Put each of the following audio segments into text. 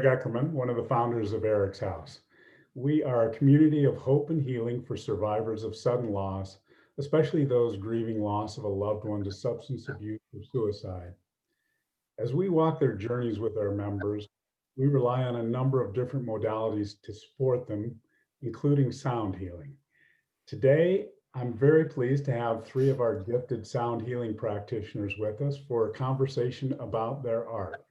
Greg Eckerman, one of the founders of EricsHouse. We are a community of hope and healing for survivors of sudden loss, especially those grieving loss of a loved one to substance abuse or suicide. As we walk their journeys with our members, we rely on a number of different modalities to support them, including sound healing. Today, I'm very pleased to have three of our gifted sound healing practitioners with us for a conversation about their art.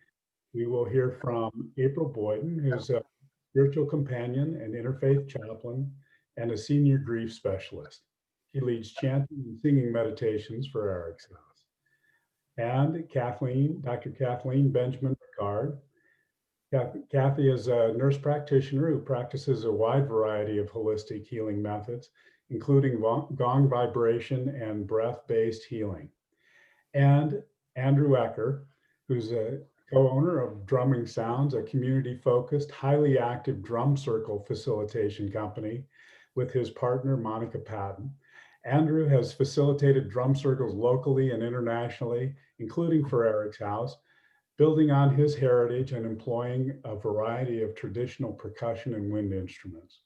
We will hear from April Boyden, who's a spiritual companion and interfaith chaplain and a senior grief specialist. She leads chanting and singing meditations for EricsHouse. And Kathleen, Dr. Kathleen Benjamin Rickard. Kathy is a nurse practitioner who practices a wide variety of holistic healing methods, including gong vibration and breath-based healing. And Andrew Ecker, who's a co-owner of Drumming Sounds, a community-focused, highly active drum circle facilitation company with his partner, Monica Patton. Andrew has facilitated drum circles locally and internationally, including for EricsHouse, building on his heritage and employing a variety of traditional percussion and wind instruments.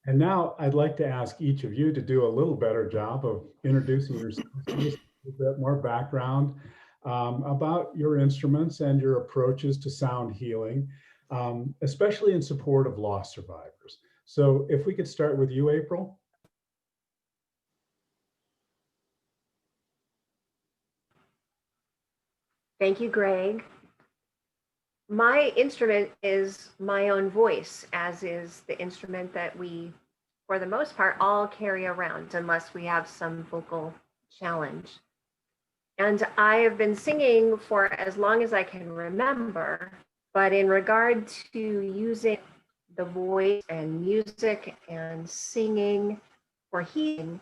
And now I'd like to ask each of you to do a little better job of introducing yourselves, just a bit more background about your instruments and your approaches to sound healing, especially in support of loss survivors. So if we could start with you, April. Thank you, Greg. My instrument is my own voice, as is the instrument that we, for the most part, all carry around unless we have some vocal challenge. And I have been singing for as long as I can remember, but in regard to using the voice and music and singing for healing,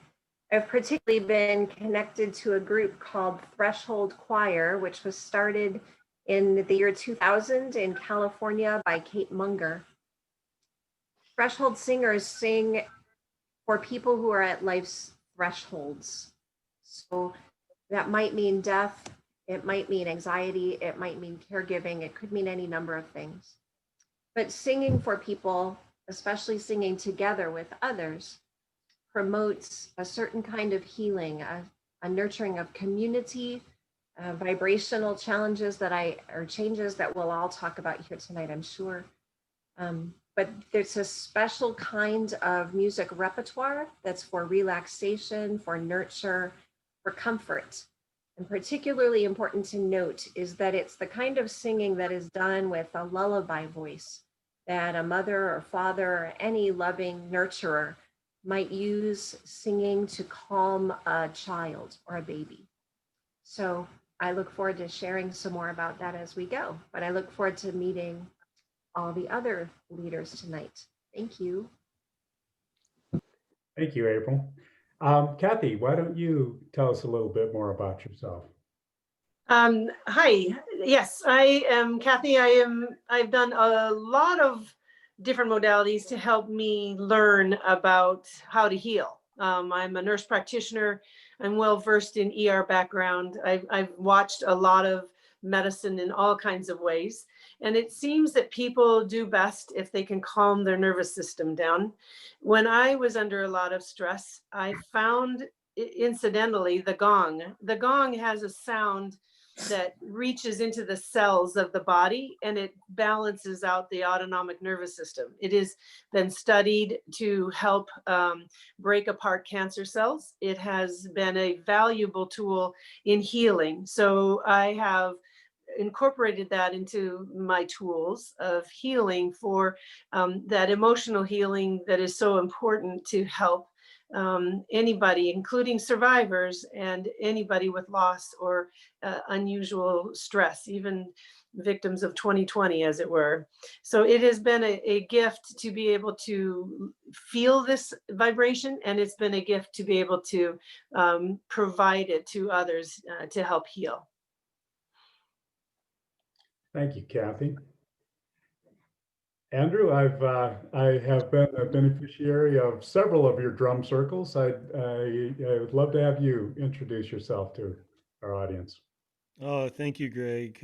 I've particularly been connected to a group called Threshold Choir, which was started in the year 2000 in California by Kate Munger. Threshold singers sing for people who are at life's thresholds. So that might mean death, it might mean anxiety, it might mean caregiving, it could mean any number of things. But singing for people, especially singing together with others, promotes a certain kind of healing, a nurturing of community, vibrational challenges changes that we'll all talk about here tonight, I'm sure. But there's a special kind of music repertoire that's for relaxation, for nurture, for comfort. And particularly important to note is that it's the kind of singing that is done with a lullaby voice that a mother or father or any loving nurturer might use singing to calm a child or a baby. So I look forward to sharing some more about that as we go, but I look forward to meeting all the other leaders tonight. Thank you. Thank you, April. Kathy, why don't you tell us a little bit more about yourself? Hi, yes, I am Kathy. I've done a lot of different modalities to help me learn about how to heal. I'm a nurse practitioner. I'm well versed in ER background. I've watched a lot of medicine in all kinds of ways. And it seems that people do best if they can calm their nervous system down. When I was under a lot of stress, I found, incidentally, the gong. The gong has a sound that reaches into the cells of the body and it balances out the autonomic nervous system. It has been studied to help break apart cancer cells. It has been a valuable tool in healing. So I have incorporated that into my tools of healing for that emotional healing that is so important to help anybody, including survivors and anybody with loss or unusual stress, even victims of 2020, as it were. So it has been a gift to be able to feel this vibration, and it's been a gift to be able to provide it to others to help heal. Thank you, Kathy. Andrew, I have been a beneficiary of several of your drum circles. I would love to have you introduce yourself to our audience. Oh, thank you, Greg.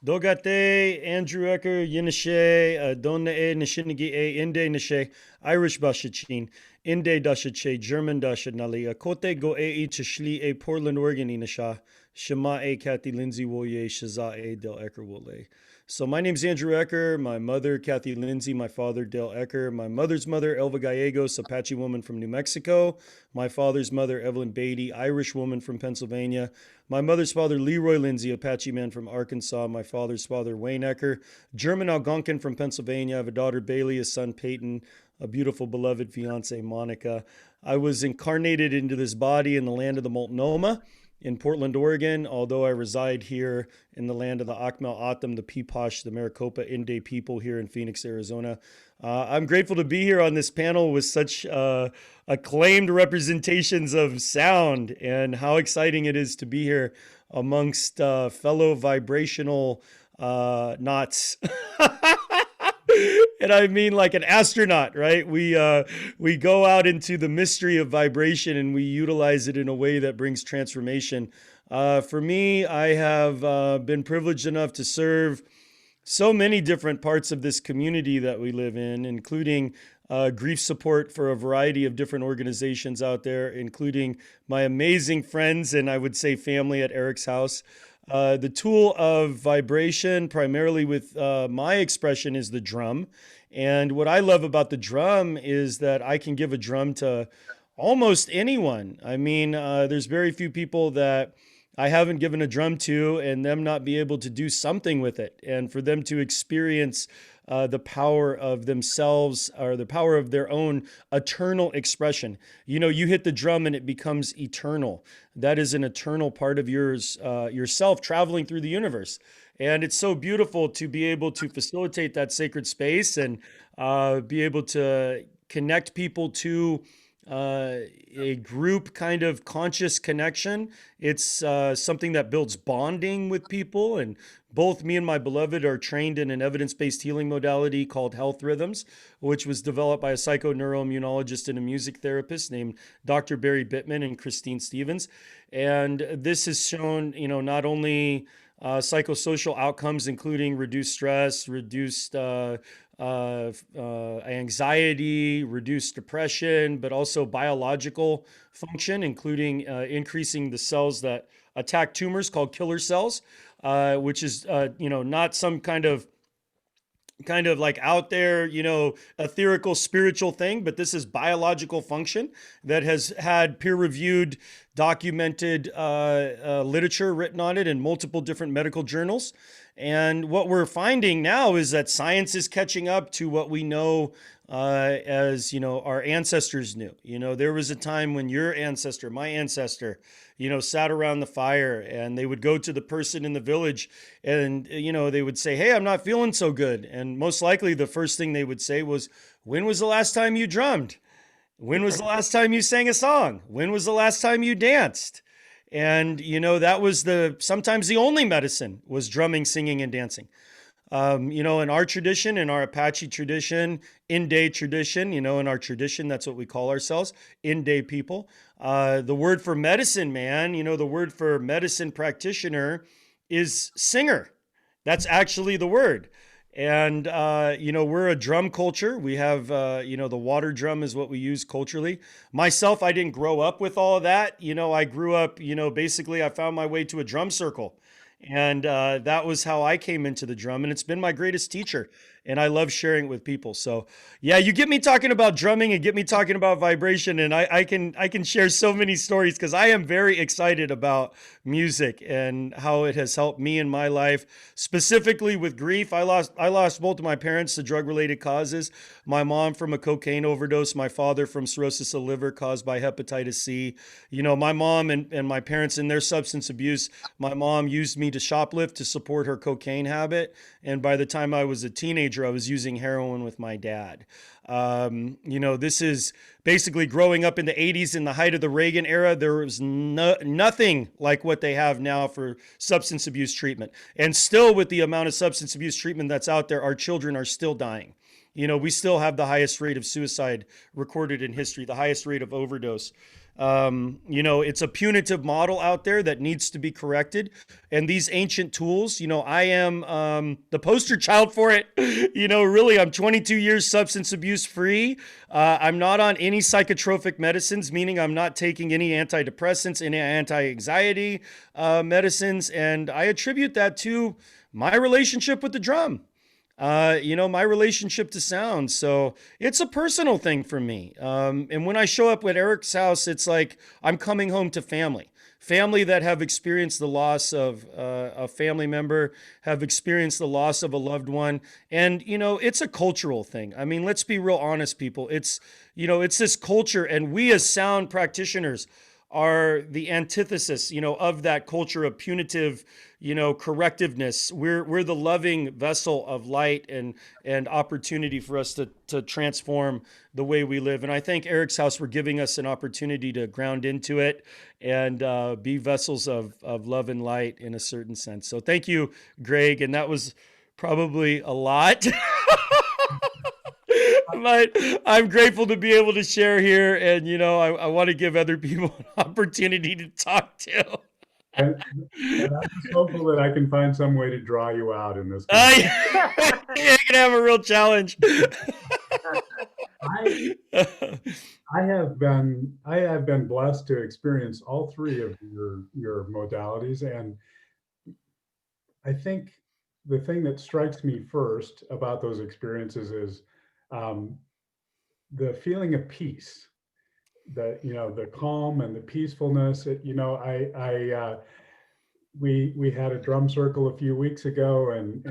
Dogate, Andrew Ecker, Yinishe, Donne Nishinigi Inde Nishe, Irish Bashachin, Inde Dashache, German Dashanali, Kote Go Chishli Portland, Oregon Inisha, Shema Kathy Lindsay Woye, Shaza Del Ecker Wole. So my name's Andrew Ecker, my mother, Kathy Lindsay, my father, Del Ecker, my mother's mother, Elva Gallegos, Apache woman from New Mexico, my father's mother, Evelyn Beatty, Irish woman from Pennsylvania, my mother's father, Leroy Lindsay, Apache man from Arkansas. My father's father, Wayne Ecker, German Algonquin from Pennsylvania. I have a daughter, Bailey, a son, Patton, a beautiful, beloved fiance, Monica. I was incarnated into this body in the land of the Multnomah in Portland, Oregon, although I reside here in the land of the Akmel Atam, the Peeposh, the Maricopa Inde people here in Phoenix, Arizona. I'm grateful to be here on this panel with such acclaimed representations of sound, and how exciting it is to be here amongst fellow vibrational knots. And I mean like an astronaut, right? We go out into the mystery of vibration and we utilize it in a way that brings transformation. For me, I have been privileged enough to serve so many different parts of this community that we live in, including grief support for a variety of different organizations out there, including my amazing friends and I would say family at EricsHouse. The tool of vibration, primarily with my expression, is the drum. And what I love about the drum is that I can give a drum to almost anyone. I mean, there's very few people that I haven't given a drum to and them not be able to do something with it, and for them to experience the power of themselves or the power of their own eternal expression. You know, you hit the drum and it becomes eternal. That is an eternal part of yourself traveling through the universe. And it's so beautiful to be able to facilitate that sacred space and be able to connect people to a group kind of conscious connection. It's something that builds bonding with people. And both me and my beloved are trained in an evidence-based healing modality called health rhythms, which was developed by a psychoneuroimmunologist and a music therapist named Dr. Barry Bittman and Christine Stevens. And this has shown, you know, not only psychosocial outcomes, including reduced stress, reduced anxiety, reduced depression, but also biological function, including increasing the cells that attack tumors called killer cells, which is, you know, not some kind of like out there, you know, etherical spiritual thing, but this is biological function that has had peer-reviewed, documented literature written on it in multiple different medical journals. And what we're finding now is that science is catching up to what we know as, you know, our ancestors knew. You know, there was a time when your ancestor, my ancestor, you know, sat around the fire and they would go to the person in the village and, you know, they would say, hey, I'm not feeling so good. And most likely the first thing they would say was, when was the last time you drummed? When was the last time you sang a song? When was the last time you danced? And, you know, that was sometimes the only medicine was drumming, singing, and dancing. You know, in our tradition, in our Apache tradition, Inde tradition, you know, in our tradition, that's what we call ourselves, Inde people. The word for medicine man, you know, the word for medicine practitioner is singer. That's actually the word. And, you know, we're a drum culture. We have, you know, the water drum is what we use culturally. Myself, I didn't grow up with all of that. You know, I grew up, you know, basically I found my way to a drum circle. And that was how I came into the drum. And it's been my greatest teacher. And I love sharing it with people. So yeah, you get me talking about drumming and get me talking about vibration. And I can share so many stories because I am very excited about music and how it has helped me in my life, specifically with grief. I lost both of my parents to drug-related causes. My mom from a cocaine overdose, my father from cirrhosis of liver caused by hepatitis C. You know, my mom and my parents in their substance abuse, my mom used me to shoplift to support her cocaine habit. And by the time I was a teenager, I was using heroin with my dad. You know, this is basically growing up in the 80s in the height of the Reagan era. There was nothing like what they have now for substance abuse treatment. And still with the amount of substance abuse treatment that's out there, our children are still dying. we still have the highest rate of suicide recorded in history, the highest rate of overdose. It's a punitive model out there that needs to be corrected. And these ancient tools, I am the poster child for it. Really, I'm 22 years substance abuse free. I'm not on any psychotropic medicines, meaning I'm not taking any antidepressants, any anti-anxiety medicines. And I attribute that to my relationship with the drum. My relationship to sound. So it's a personal thing for me. And when I show up at EricsHouse, it's like I'm coming home to family that have experienced the loss of a family member, have experienced the loss of a loved one. And, it's a cultural thing. I mean, let's be real honest, people. It's this culture, and we as sound practitioners are the antithesis, of that culture of punitive, correctiveness. We're the loving vessel of light and opportunity for us to transform the way we live. And I thank EricsHouse for giving us an opportunity to ground into it and be vessels of love and light in a certain sense. So thank you, Greg. And that was probably a lot. But I'm grateful to be able to share here. And, I want to give other people an opportunity to talk to. And I'm just hopeful that I can find some way to draw you out in this. You're going to have a real challenge. I have been blessed to experience all three of your modalities. And I think the thing that strikes me first about those experiences is the feeling of peace, the calm and the peacefulness. We had a drum circle a few weeks ago, and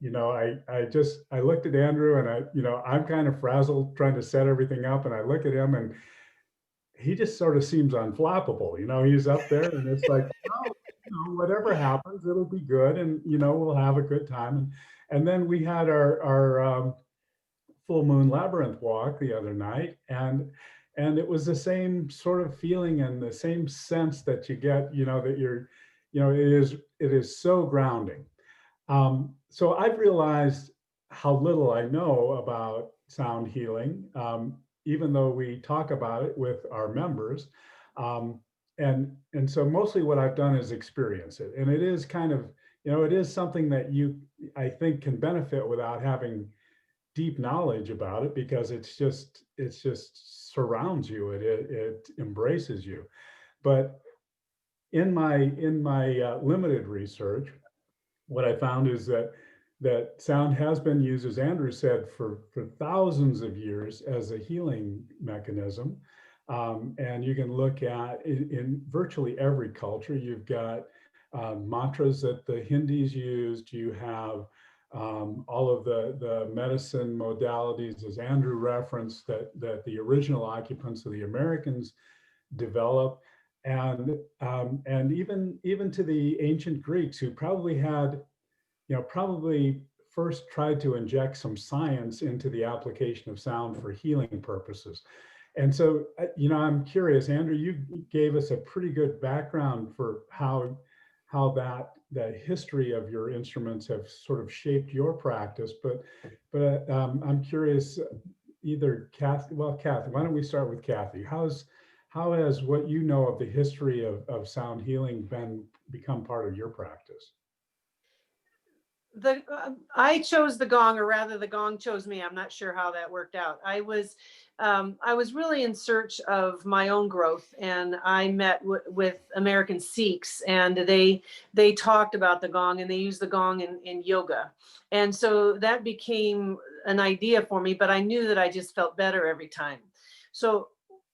I looked at Andrew, and I'm kind of frazzled trying to set everything up, and I look at him, and he just sort of seems unflappable. He's up there, and it's like, whatever happens, it'll be good, and we'll have a good time. And then we had our full moon labyrinth walk the other night, and it was the same sort of feeling and the same sense that you get, that you're, it is so grounding. So I've realized how little I know about sound healing, even though we talk about it with our members. And so mostly what I've done is experience it. And it is kind of, it is something that I think can benefit without having deep knowledge about it, because it's just surrounds you. It embraces you. But in my limited research, what I found is that sound has been used, as Andrew said, for thousands of years as a healing mechanism. And you can look at in virtually every culture. You've got mantras that the Hindus used. You have all of the medicine modalities, as Andrew referenced, that the original occupants of the Americans developed, and even to the ancient Greeks, who probably had, probably first tried to inject some science into the application of sound for healing purposes. And so, I'm curious, Andrew, you gave us a pretty good background for how that history of your instruments have sort of shaped your practice. But I'm curious, either Kathy, why don't we start with Kathy? How has what you know of the history of sound healing become part of your practice? I chose the gong, or rather the gong chose me. I'm not sure how that worked out. I was really in search of my own growth, and I met with American Sikhs, and they talked about the gong, and they used the gong in yoga. And so that became an idea for me, but I knew that I just felt better every time. So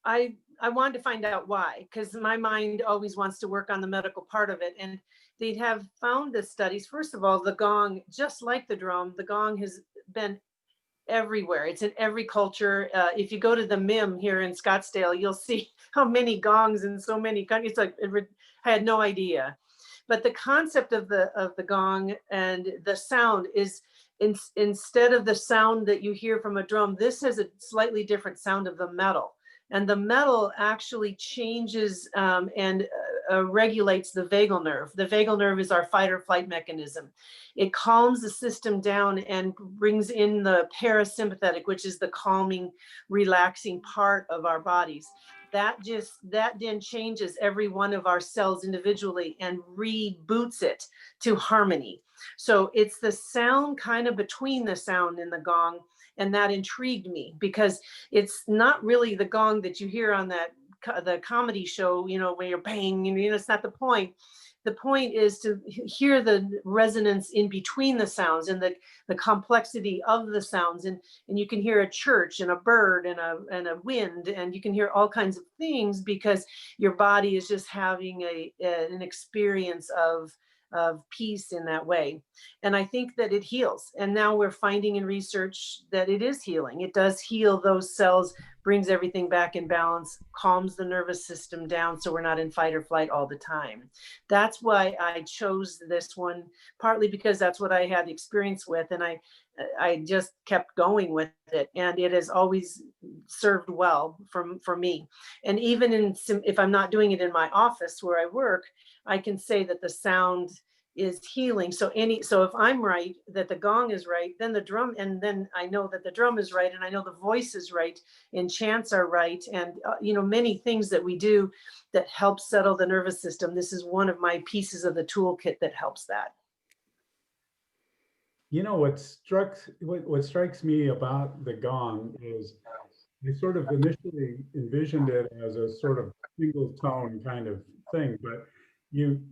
I wanted to find out why, because my mind always wants to work on the medical part of it. And they have found the studies. First of all, the gong, just like the drum, the gong has been everywhere. It's in every culture. If you go to the MIM here in Scottsdale, you'll see how many gongs in so many countries. It's like, I had no idea. But the concept of the gong and the sound is, instead of the sound that you hear from a drum, this has a slightly different sound of the metal. And the metal actually changes and regulates the vagal nerve. The vagal nerve is our fight or flight mechanism. It calms the system down and brings in the parasympathetic, which is the calming, relaxing part of our bodies. That then changes every one of our cells individually and reboots it to harmony. So it's the sound kind of between the sound and the gong. And that intrigued me because it's not really the gong that you hear on the comedy show, where you're bang, it's not the point. The point is to hear the resonance in between the sounds and the complexity of the sounds. And you can hear a church and a bird and a wind, and you can hear all kinds of things because your body is just having an experience of peace in that way. And I think that it heals. And now we're finding in research that it is healing. It does heal those cells, brings everything back in balance, calms the nervous system down so we're not in fight or flight all the time. That's why I chose this one, partly because that's what I had experience with, and I just kept going with it, and it has always served well for me. And even if I'm not doing it in my office where I work, I can say that the sound is healing. So if I'm right, that the gong is right, then the drum, and then I know that the drum is right, and I know the voice is right, and chants are right, and many things that we do that help settle the nervous system. This is one of my pieces of the toolkit that helps that. What strikes me about the gong is I sort of initially envisioned it as a sort of single tone kind of thing, but you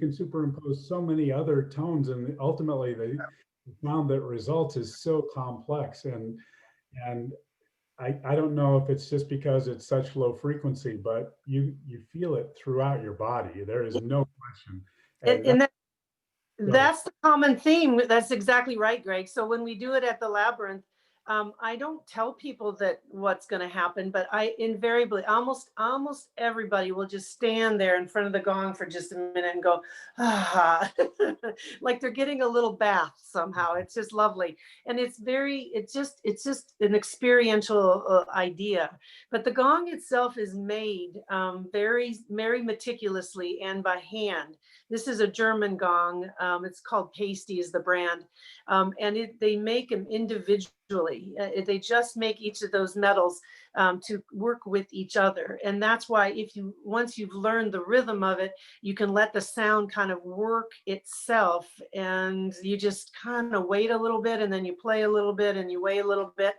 can superimpose so many other tones, and ultimately the sound that results is so complex. And I don't know if it's just because it's such low frequency, but you feel it throughout your body. There is no question. And that's the common theme. That's exactly right, Greg. So when we do it at the Labyrinth, I don't tell people that what's going to happen, but I invariably, almost everybody will just stand there in front of the gong for just a minute and go, ah, like they're getting a little bath somehow. It's just lovely. And it's just an experiential idea. But the gong itself is made very, very meticulously and by hand. This is a German gong. It's called Pasty is the brand. And they make them individually. They just make each of those metals to work with each other. And that's why once you've learned the rhythm of it, you can let the sound kind of work itself, and you just kind of wait a little bit, and then you play a little bit, and you wait a little bit,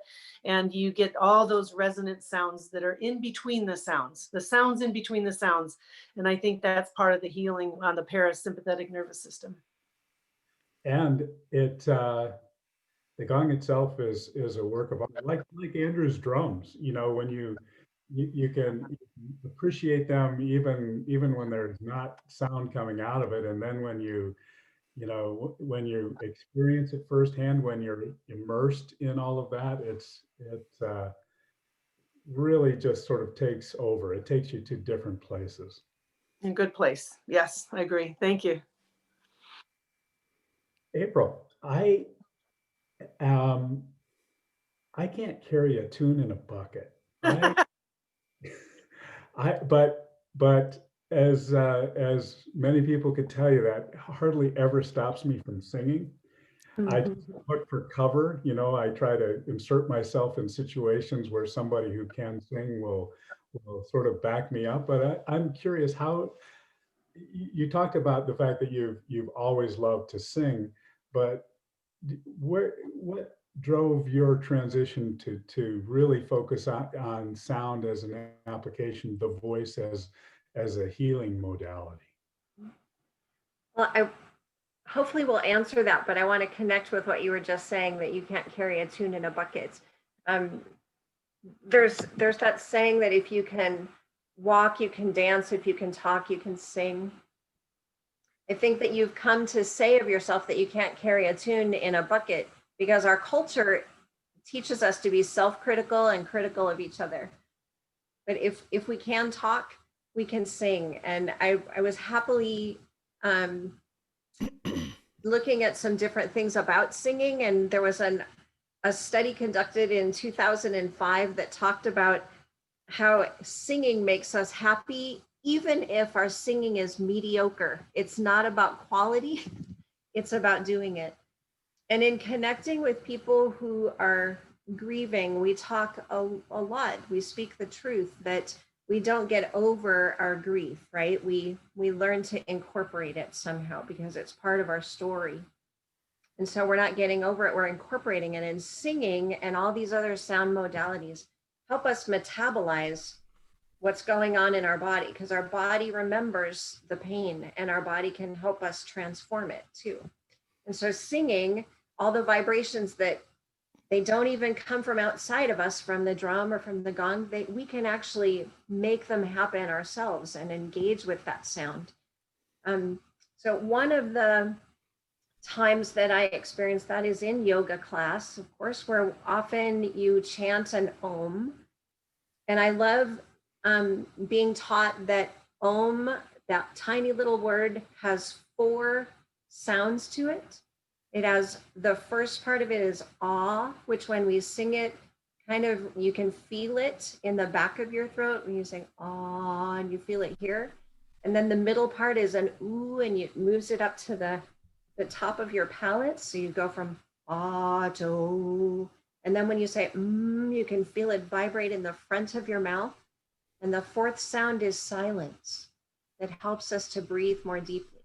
and you get all those resonant sounds that are in between the sounds in between the sounds. And I think that's part of the healing on the parasympathetic nervous system. And the gong itself is a work of art, like Andrew's drums. When you can appreciate them even when there's not sound coming out of it, and then when you experience it firsthand, when you're immersed in all of that, it really just sort of takes over. It takes you to different places. In good place. Yes, I agree. Thank you. April, I can't carry a tune in a bucket. But as many people could tell you, that hardly ever stops me from singing. Mm-hmm. I just look for cover. I try to insert myself in situations where somebody who can sing will sort of back me up. But I'm curious, how you talked about the fact that you've always loved to sing, but what drove your transition to really focus on sound as an application, the voice as a healing modality? Well, I hopefully will answer that, but I want to connect with what you were just saying, that you can't carry a tune in a bucket. There's that saying that if you can walk, you can dance. If you can talk, you can sing. I think that you've come to say of yourself that you can't carry a tune in a bucket because our culture teaches us to be self-critical and critical of each other. But if we can talk, we can sing. And I was happily looking at some different things about singing, and there was a study conducted in 2005 that talked about how singing makes us happy even if our singing is mediocre, it's not about quality, it's about doing it. And in connecting with people who are grieving, we talk a lot. We speak the truth that we don't get over our grief, right? We learn to incorporate it somehow because it's part of our story. And so we're not getting over it, we're incorporating it. And singing and all these other sound modalities help us metabolize what's going on in our body, because our body remembers the pain and our body can help us transform it too. And so singing, all the vibrations that they don't even come from outside of us, from the drum or from the gong, we can actually make them happen ourselves and engage with that sound. So one of the times that I experience that is in yoga class, of course, where often you chant an om. And I love being taught that om, that tiny little word, has 4 sounds to it. It has, the first part of it is ah, which when we sing it, kind of, you can feel it in the back of your throat when you sing ah, and you feel it here. And then the middle part is an ooh, and it moves it up to the top of your palate. So you go from ah to ooh. And then when you say you can feel it vibrate in the front of your mouth. And the 4th sound is silence, that helps us to breathe more deeply.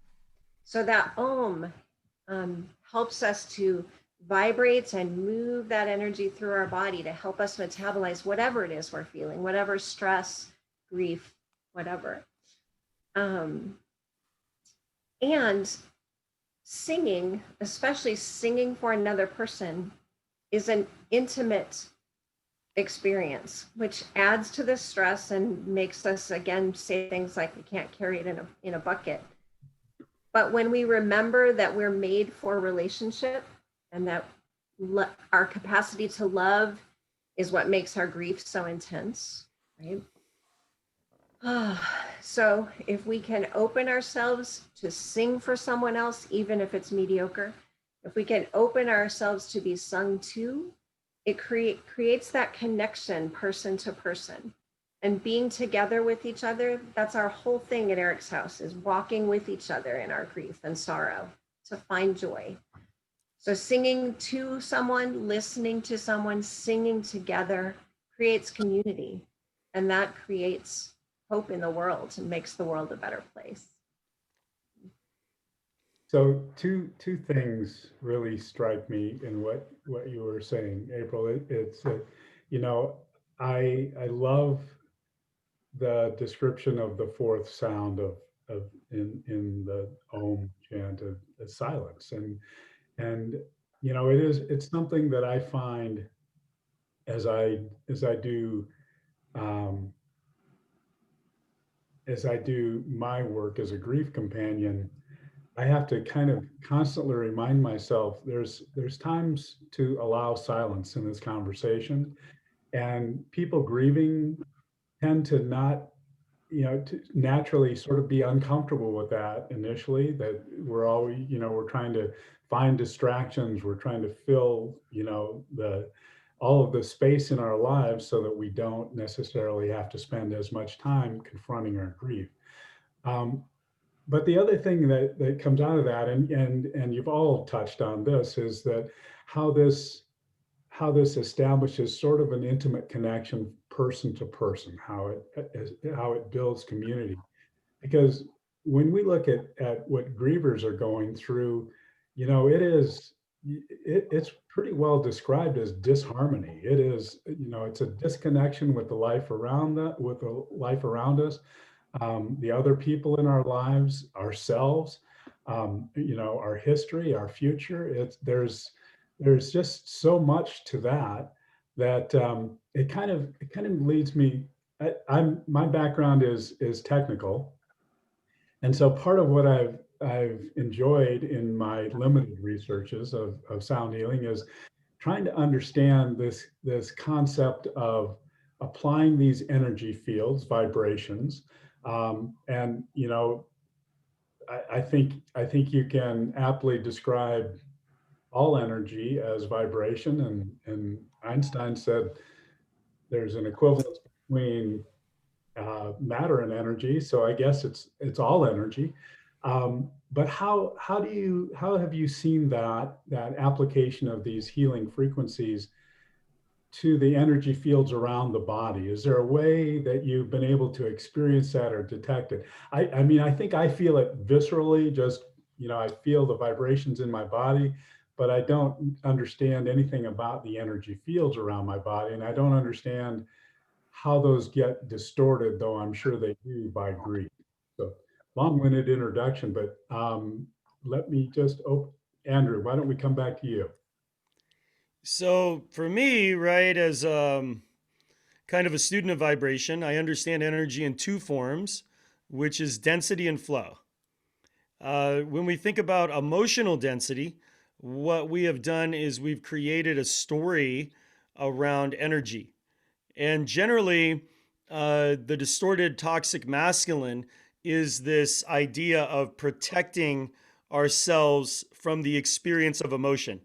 So that om helps us to vibrate and move that energy through our body to help us metabolize whatever it is we're feeling, whatever stress, grief, whatever. And singing, especially singing for another person, is an intimate experience, which adds to the stress and makes us again say things like we can't carry it in a bucket. But when we remember that we're made for relationship and that our capacity to love is what makes our grief so intense, right? So if we can open ourselves to sing for someone else, even if it's mediocre, if we can open ourselves to be sung to, it creates that connection person to person. And being together with each other, that's our whole thing at EricsHouse, is walking with each other in our grief and sorrow to find joy. So singing to someone, listening to someone, singing together creates community. And that creates hope in the world and makes the world a better place. So two things really strike me in what you were saying, April. It's you know, I love the description of the 4th sound of in the om chant of silence, and you know, it's something that I find as I do as I do my work as a grief companion. I have to kind of constantly remind myself there's times to allow silence in this conversation, and people grieving tend to not, to naturally sort of be uncomfortable with that initially, that we're always, we're trying to find distractions, we're trying to fill, all of the space in our lives so that we don't necessarily have to spend as much time confronting our grief. But the other thing that comes out of that, and you've all touched on this, is that how this establishes sort of an intimate connection person to person, how it builds community. Because when we look at what grievers are going through, it's pretty well described as disharmony. It is, it's a disconnection with the life around us, the other people in our lives, ourselves, our history, our future. There's just so much to that it kind of leads me. My background is technical, and so part of what I've enjoyed in my limited researches of sound healing is trying to understand this concept of applying these energy fields, vibrations, and I think you can aptly describe all energy as vibration, and Einstein said there's an equivalence between matter and energy. So I guess it's all energy. But how have you seen that application of these healing frequencies to the energy fields around the body? Is there a way that you've been able to experience that or detect it? I mean, I think I feel it viscerally, just, I feel the vibrations in my body, but I don't understand anything about the energy fields around my body. And I don't understand how those get distorted, though I'm sure they do by grief. So long-winded introduction, but let me just Andrew, why don't we come back to you? So for me, right, as kind of a student of vibration, I understand energy in two forms, which is density and flow. When we think about emotional density, what we have done is we've created a story around energy. And generally, the distorted toxic masculine is this idea of protecting ourselves from the experience of emotion.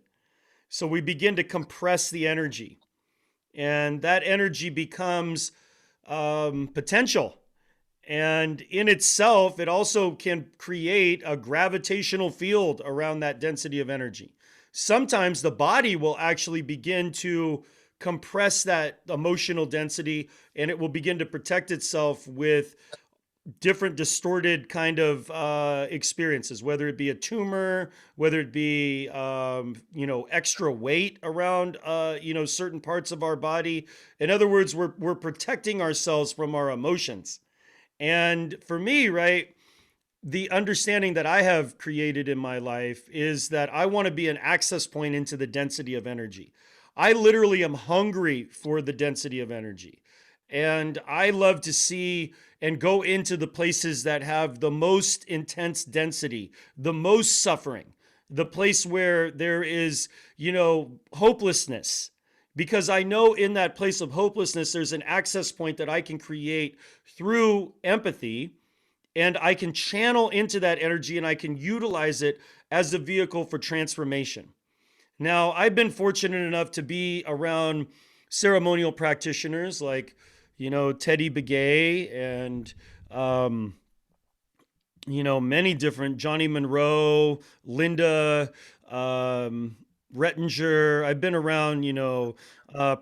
So we begin to compress the energy, and that energy becomes potential. And in itself, it also can create a gravitational field around that density of energy. Sometimes the body will actually begin to compress that emotional density, and it will begin to protect itself with different distorted kind of experiences, whether it be a tumor, whether it be extra weight around certain parts of our body. In other words, we're protecting ourselves from our emotions. And for me, right, the understanding that I have created in my life is that I want to be an access point into the density of energy. I literally am hungry for the density of energy. And I love to see and go into the places that have the most intense density, the most suffering, the place where there is, hopelessness. Because I know in that place of hopelessness, there's an access point that I can create through empathy, and I can channel into that energy and I can utilize it as a vehicle for transformation. Now, I've been fortunate enough to be around ceremonial practitioners like, Teddy Begay and, many different, Johnny Monroe, Linda, Rettinger. I've been around,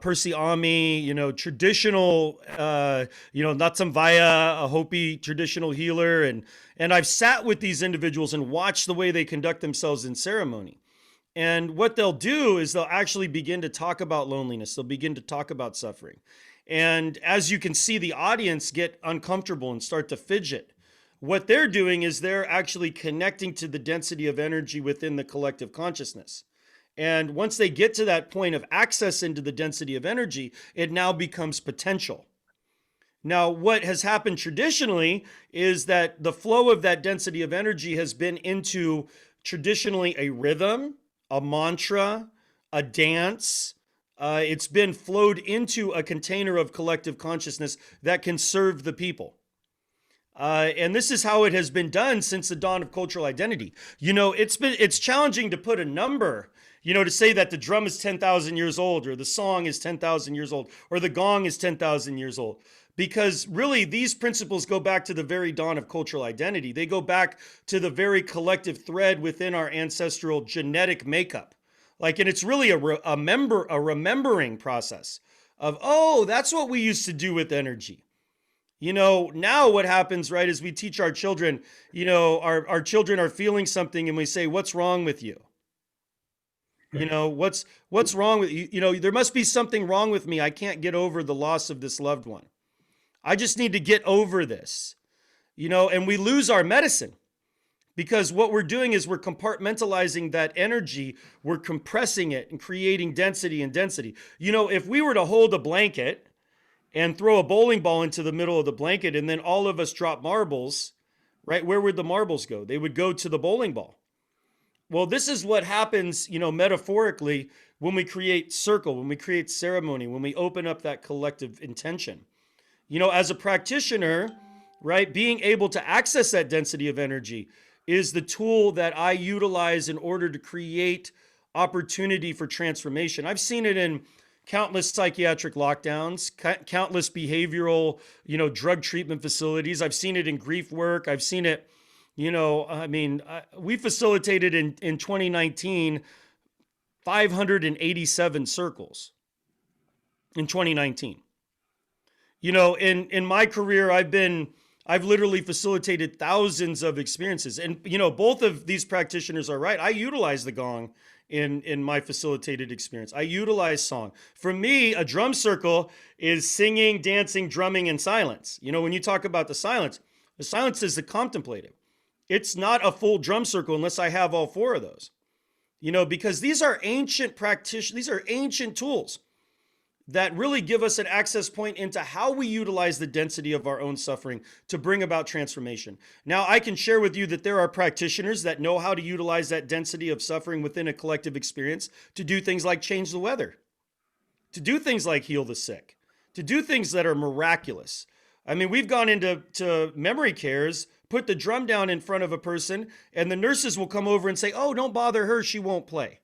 Percy Ami, traditional, Natsamvaya, a Hopi traditional healer. And I've sat with these individuals and watched the way they conduct themselves in ceremony. And what they'll do is they'll actually begin to talk about loneliness. They'll begin to talk about suffering. And as you can see, the audience get uncomfortable and start to fidget. What they're doing is they're actually connecting to the density of energy within the collective consciousness. And once they get to that point of access into the density of energy, it now becomes potential. Now, what has happened traditionally is that the flow of that density of energy has been into traditionally a rhythm, a mantra, a dance. It's been flowed into a container of collective consciousness that can serve the people. And this is how it has been done since the dawn of cultural identity. It's challenging to put a number, to say that the drum is 10,000 years old, or the song is 10,000 years old, or the gong is 10,000 years old. Because really, these principles go back to the very dawn of cultural identity. They go back to the very collective thread within our ancestral genetic makeup. And it's really a remembering process of, oh, that's what we used to do with energy. Now what happens, right, is we teach our children, our children are feeling something and we say, what's wrong with you? What's wrong with you? There must be something wrong with me. I can't get over the loss of this loved one. I just need to get over this, and we lose our medicine. Because what we're doing is we're compartmentalizing that energy, we're compressing it and creating density and density. If we were to hold a blanket and throw a bowling ball into the middle of the blanket and then all of us drop marbles, right, where would the marbles go? They would go to the bowling ball. Well, this is what happens, metaphorically when we create circle, when we create ceremony, when we open up that collective intention. As a practitioner, right, being able to access that density of energy is the tool that I utilize in order to create opportunity for transformation. I've seen it in countless psychiatric lockdowns, countless behavioral, drug treatment facilities. I've seen it in grief work. I've seen it, we facilitated in 2019 587 circles in 2019. In my career, I've literally facilitated thousands of experiences. And, both of these practitioners are right. I utilize the gong in my facilitated experience. I utilize song. For me, a drum circle is singing, dancing, drumming, and silence. When you talk about the silence is the contemplative. It's not a full drum circle unless I have all four of those. Because these are ancient practitioners, these are ancient tools that really give us an access point into how we utilize the density of our own suffering to bring about transformation. Now, I can share with you that there are practitioners that know how to utilize that density of suffering within a collective experience to do things like change the weather, to do things like heal the sick, to do things that are miraculous. We've gone into memory cares, put the drum down in front of a person, and the nurses will come over and say, "Oh, don't bother her, she won't play."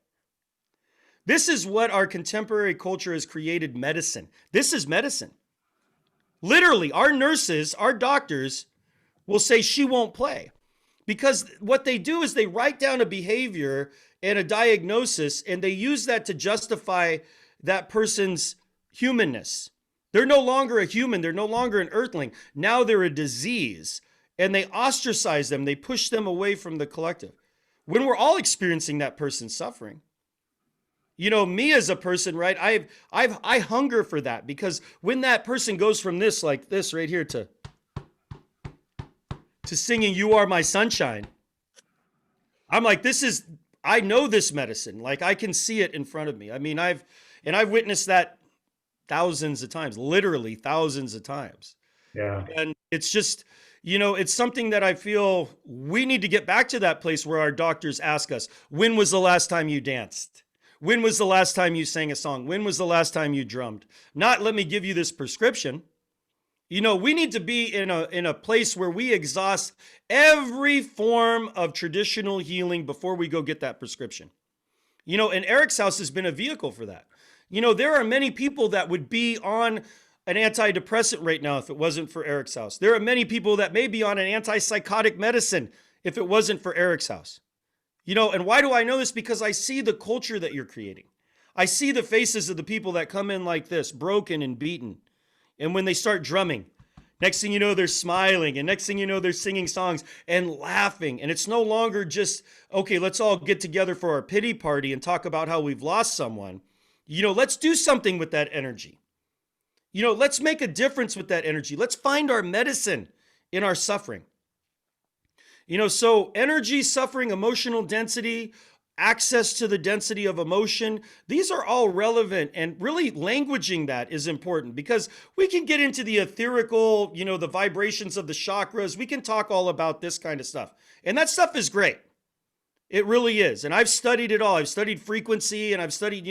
This is what our contemporary culture has created medicine. This is medicine. Literally, our nurses, our doctors will say she won't play. Because what they do is they write down a behavior and a diagnosis, and they use that to justify that person's humanness. They're no longer a human. They're no longer an earthling. Now they're a disease. And they ostracize them. They push them away from the collective. When we're all experiencing that person's suffering. Me as a person, right? I hunger for that, because when that person goes from this, like this right here, to singing "You Are My Sunshine," I'm like, I know this medicine. Like, I can see it in front of me. I've witnessed that thousands of times, literally thousands of times. Yeah. And it's just, it's something that I feel we need to get back to that place where our doctors ask us, when was the last time you danced? When was the last time you sang a song? When was the last time you drummed? Not, let me give you this prescription. We need to be in a place where we exhaust every form of traditional healing before we go get that prescription. And EricsHouse has been a vehicle for that. There are many people that would be on an antidepressant right now if it wasn't for EricsHouse. There are many people that may be on an antipsychotic medicine if it wasn't for EricsHouse. And why do I know this? Because I see the culture that you're creating. I see the faces of the people that come in like this, broken and beaten. And when they start drumming, next thing you know, they're smiling. And next thing you know, they're singing songs and laughing. And it's no longer just, okay, let's all get together for our pity party and talk about how we've lost someone. Let's do something with that energy. Let's make a difference with that energy. Let's find our medicine in our suffering. So energy, suffering, emotional density, access to the density of emotion, these are all relevant, and really languaging that is important, because we can get into the etherical, the vibrations of the chakras. We can talk all about this kind of stuff. And that stuff is great. It really is. And I've studied it all. I've studied frequency, and I've studied,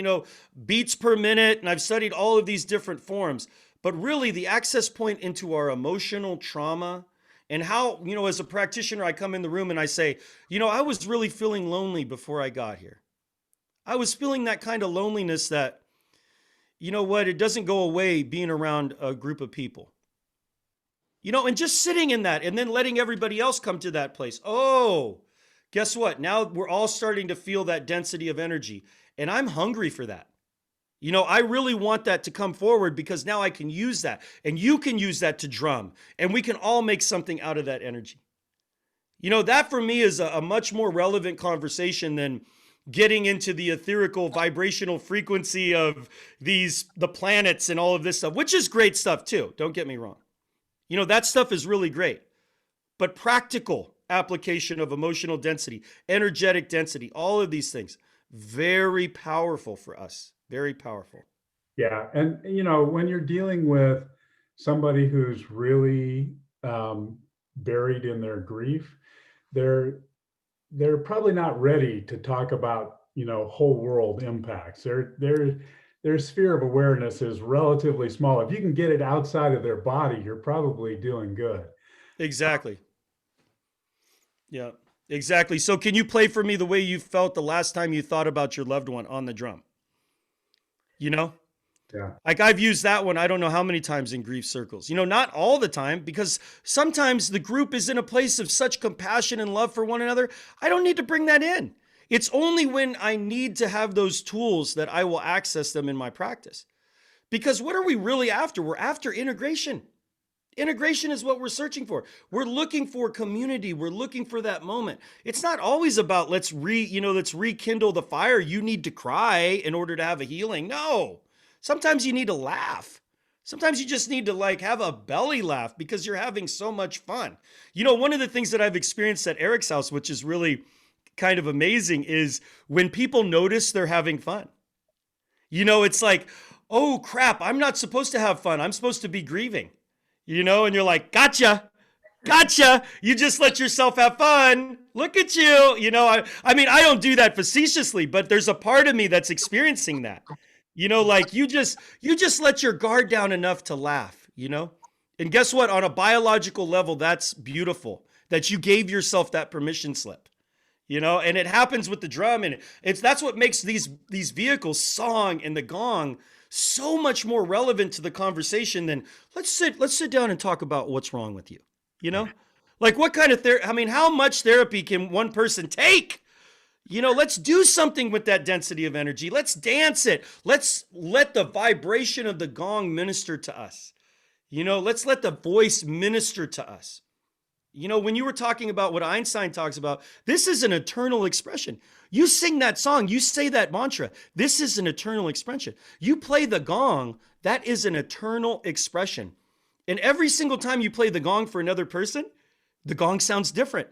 beats per minute, and I've studied all of these different forms. But really, the access point into our emotional trauma, and how, as a practitioner, I come in the room and I say, I was really feeling lonely before I got here. I was feeling that kind of loneliness that, it doesn't go away being around a group of people. And just sitting in that and then letting everybody else come to that place. Oh, guess what? Now we're all starting to feel that density of energy. And I'm hungry for that. I really want that to come forward, because now I can use that, and you can use that to drum, and we can all make something out of that energy. That for me is a much more relevant conversation than getting into the etherical vibrational frequency of the planets and all of this stuff, which is great stuff too. Don't get me wrong. That stuff is really great, but practical application of emotional density, energetic density, all of these things, very powerful for us. Very powerful. Yeah. And, when you're dealing with somebody who's really buried in their grief, they're probably not ready to talk about, whole world impacts. Their sphere of awareness is relatively small. If you can get it outside of their body, you're probably doing good. Exactly. Yeah, exactly. So can you play for me the way you felt the last time you thought about your loved one on the drum? Yeah. Like I've used that one, I don't know how many times in grief circles. You know, not all the time, because sometimes the group is in a place of such compassion and love for one another. I don't need to bring that in. It's only when I need to have those tools that I will access them in my practice. Because what are we really after? We're after integration. Integration is what we're searching for. We're looking for community. We're looking for that moment. It's not always about let's rekindle the fire. You need to cry in order to have a healing. No. Sometimes you need to laugh. Sometimes you just need to like have a belly laugh because you're having so much fun. You know, one of the things that I've experienced at EricsHouse, which is really kind of amazing, is when people notice they're having fun. You know, it's like, oh crap, I'm not supposed to have fun. I'm supposed to be grieving. You know, and you're like, gotcha, gotcha. You just let yourself have fun. Look at you. You know, I mean, I don't do that facetiously, but there's a part of me that's experiencing that. You know, like you just let your guard down enough to laugh, you know? And guess what? On a biological level, that's beautiful that you gave yourself that permission slip. You know, and it happens with the drum, and that's what makes these vehicles, song and the gong, so much more relevant to the conversation than let's sit down and talk about what's wrong with you. You know, like what kind of therapy? I mean, how much therapy can one person take? You know, let's do something with that density of energy. Let's dance it. Let's let the vibration of the gong minister to us. You know, let's let the voice minister to us. You know, when you were talking about what Einstein talks about, this is an eternal expression. You sing that song, you say that mantra. This is an eternal expression. You play the gong, that is an eternal expression. And every single time you play the gong for another person, the gong sounds different.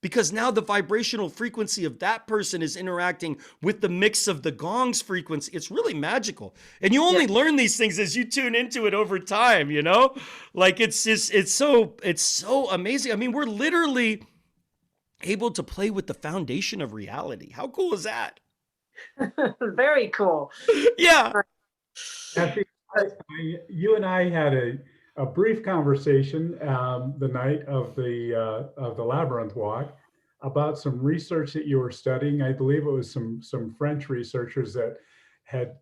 Because now the vibrational frequency of that person is interacting with the mix of the gong's frequency. It's really magical. And you only learn these things as you tune into it over time, you know? Like it's so amazing. I mean, we're literally able to play with the foundation of reality. How cool is that? Very cool. Yeah. Kathy, you and I had a brief conversation the night of the labyrinth walk about some research that you were studying. I believe it was some French researchers that had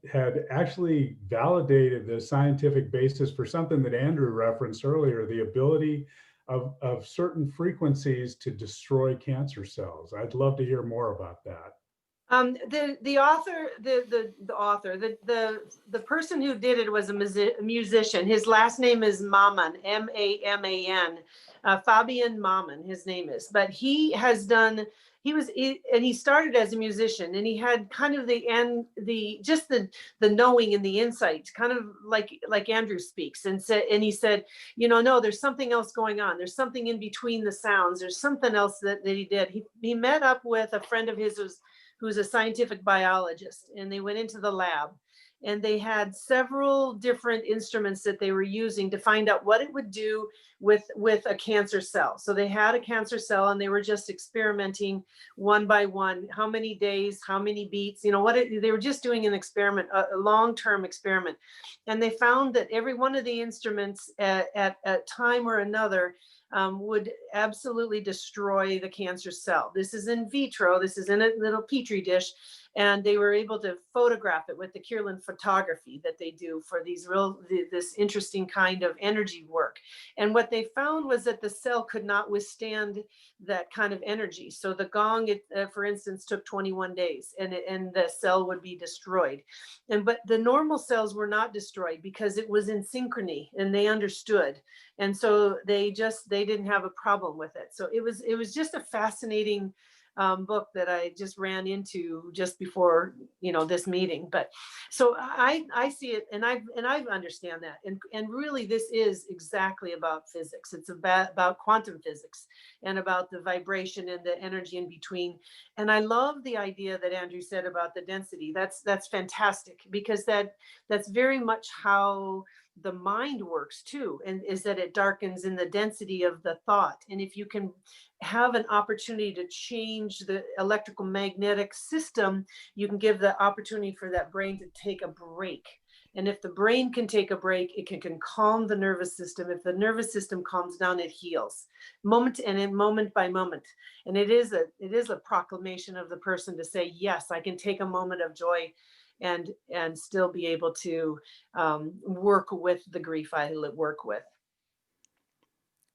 actually validated the scientific basis for something that Andrew referenced earlier, the ability of certain frequencies to destroy cancer cells. I'd love to hear more about that. The author, the person who did it was a musician. His last name is Maman, M-A-M-A-N, Fabian Maman, his name is. But he started as a musician, and he had kind of the knowing and the insight, kind of like Andrew speaks, and he said, you know, no, there's something else going on. There's something in between the sounds. There's something else that he did. He met up with a friend of his who's a scientific biologist, and they went into the lab, and they had several different instruments that they were using to find out what it would do with a cancer cell. So they had a cancer cell, and they were just experimenting one by one, how many days, how many beats, you know, they were just doing an experiment, a long-term experiment. And they found that every one of the instruments at a time or another would absolutely destroy the cancer cell. This is in vitro. This is in a little petri dish, and they were able to photograph it with the Kirlian photography that they do for this interesting kind of energy work. And what they found was that the cell could not withstand that kind of energy. So the gong, for instance, took 21 days, and the cell would be destroyed. But the normal cells were not destroyed because it was in synchrony, and they understood. And so they didn't have a problem with it. So it was just a fascinating book that I just ran into just before, you know, this meeting. But so I see it, and I understand that. And really, this is exactly about physics. It's about quantum physics and about the vibration and the energy in between. And I love the idea that Andrew said about the density. That's fantastic, because that's very much how the mind works too, and is that it darkens in the density of the thought. And if you can have an opportunity to change the electrical magnetic system, you can give the opportunity for that brain to take a break. And if the brain can take a break, it can calm the nervous system. If the nervous system calms down, it heals moment by moment. And it is a proclamation of the person to say, yes, I can take a moment of joy and still be able to work with the grief I work with.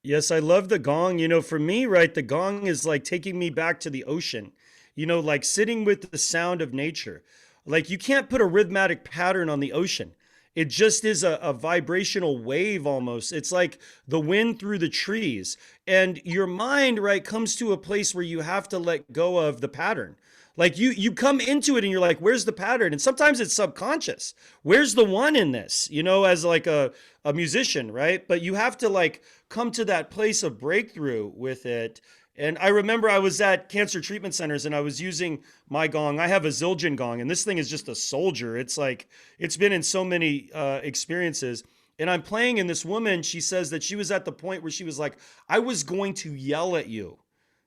Yes, I love the gong. You know, for me, right, the gong is like taking me back to the ocean, you know, like sitting with the sound of nature. Like you can't put a rhythmic pattern on the ocean. It just is a vibrational wave almost. It's like the wind through the trees. And your mind, right, comes to a place where you have to let go of the pattern. Like you come into it and you're like, where's the pattern? And sometimes it's subconscious. Where's the one in this? You know, as like a musician, right? But you have to like come to that place of breakthrough with it. And I remember I was at cancer treatment centers and I was using my gong. I have a Zildjian gong, and this thing is just a soldier. It's like, it's been in so many experiences. And I'm playing, and this woman, she says that she was at the point where she was like, I was going to yell at you.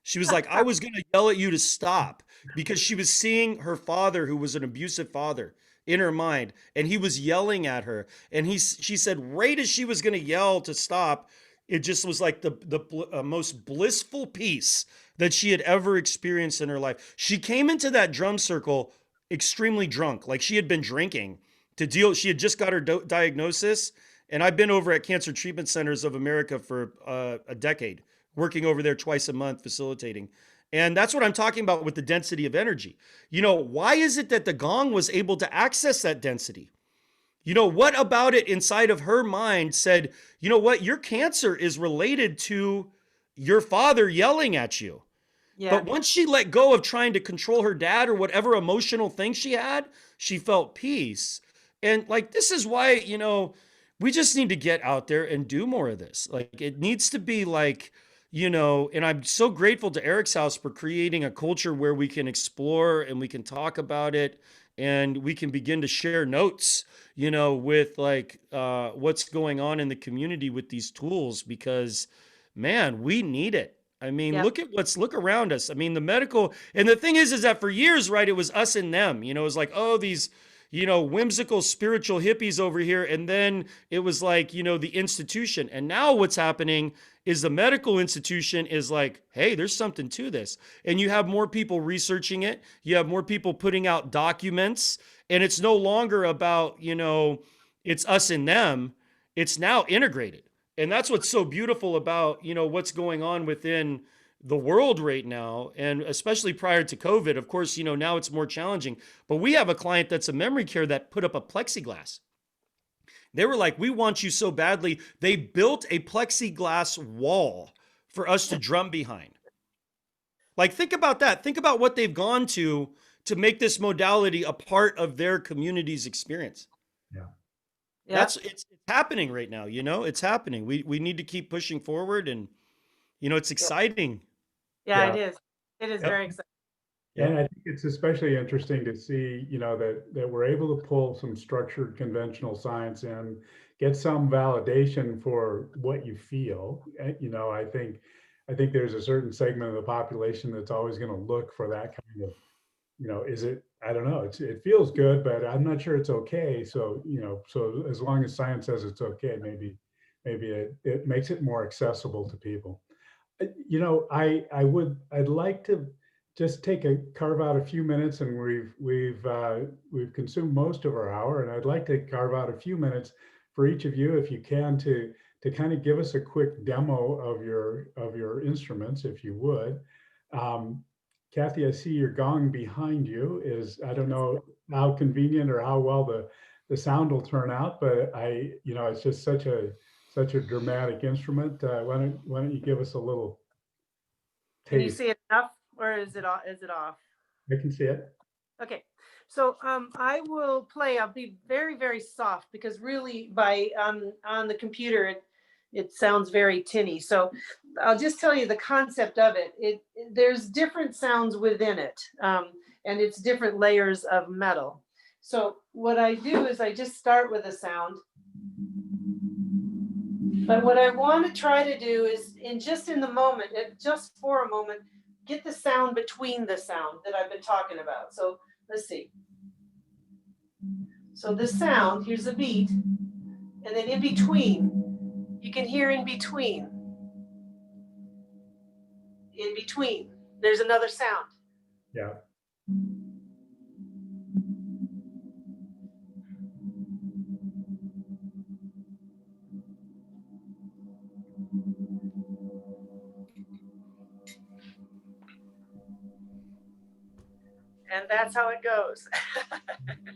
She was like, I was going to yell at you to stop, because she was seeing her father, who was an abusive father, in her mind, and he was yelling at her. And she said, right as she was going to yell to stop, it just was like the most blissful peace that she had ever experienced in her life. She came into that drum circle extremely drunk, like she had been drinking to deal. She had just got her diagnosis, and I've been over at Cancer Treatment Centers of America for a decade, working over there twice a month, facilitating. And that's what I'm talking about with the density of energy. You know, why is it that the gong was able to access that density? You know, what about it inside of her mind said, you know what, your cancer is related to your father yelling at you. Yeah. But once she let go of trying to control her dad or whatever emotional thing she had, she felt peace. And like, this is why, you know, we just need to get out there and do more of this. Like, it needs to be like, you know, and I'm so grateful to EricsHouse for creating a culture where we can explore and we can talk about it, and we can begin to share notes, you know, with like what's going on in the community with these tools, because man, we need it. I mean, Yep. look around us. I mean, the medical, and the thing is that for years, right, it was us and them. You know, it was like, oh, these, you know, whimsical spiritual hippies over here, and then it was like, you know, the institution. And now what's happening is the medical institution is like, hey, there's something to this. And you have more people researching it. You have more people putting out documents, and it's no longer about, you know, it's us and them. It's now integrated. And that's what's so beautiful about, you know, what's going on within the world right now, and especially prior to COVID. Of course, you know, now it's more challenging, but we have a client that's a memory care that put up a plexiglass. They were like, we want you so badly. They built a plexiglass wall for us to drum behind. Like, think about that. Think about what they've gone to make this modality a part of their community's experience. Yeah. Yeah. It's happening right now. You know, it's happening. We need to keep pushing forward, and, you know, it's exciting. Yeah, Yeah. it is. It is Yep. very exciting. And I think it's especially interesting to see, you know, that we're able to pull some structured conventional science and get some validation for what you feel. You know, I think there's a certain segment of the population that's always going to look for that kind of, you know, is it, I don't know, it feels good, but I'm not sure it's okay. So, you know, so as long as science says it's okay, maybe it makes it more accessible to people. You know, I'd like to just carve out a few minutes, and we've consumed most of our hour, and I'd like to carve out a few minutes for each of you, if you can, to kind of give us a quick demo of your instruments, if you would. Kathy, I see your gong behind you. I don't know how convenient or how well the sound will turn out, but you know, it's just such a dramatic instrument. Why don't you give us a little Can you taste? see it enough, or is it off? I can see it. Okay, so I will play. I'll be very, very soft, because really by on the computer it sounds very tinny. So I'll just tell you the concept of it. There's different sounds within it, and it's different layers of metal. So what I do is I just start with a sound. But what I want to try to do is, in the moment, just for a moment, get the sound between the sound that I've been talking about. So let's see. So the sound, here's the beat, and then in between, you can hear in between. In between, there's another sound. Yeah. And that's how it goes.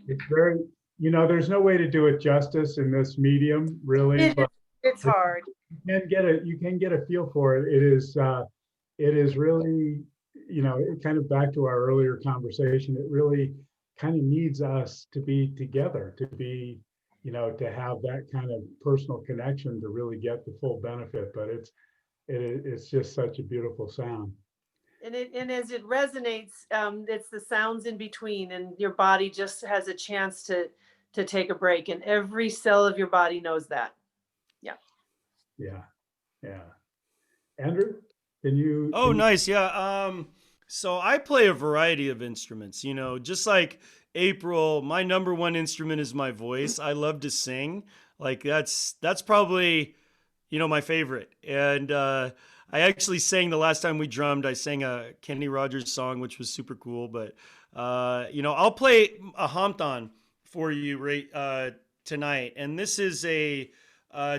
It's very, there's no way to do it justice in this medium, really, but It's hard. you can get a feel for it. It is really, kind of back to our earlier conversation, it really kind of needs us to be together, to be, to have that kind of personal connection to really get the full benefit. But it's just such a beautiful sound. And as it resonates, it's the sounds in between, and your body just has a chance to take a break, and every cell of your body knows that. Yeah. Yeah. Andrew, can you? Oh, nice. Yeah. So I play a variety of instruments, just like April, my number one instrument is my voice. I love to sing. Like that's probably, my favorite. And I actually sang the last time we drummed, I sang a Kenny Rogers song, which was super cool. But, I'll play a Hampton for you right tonight. And this is a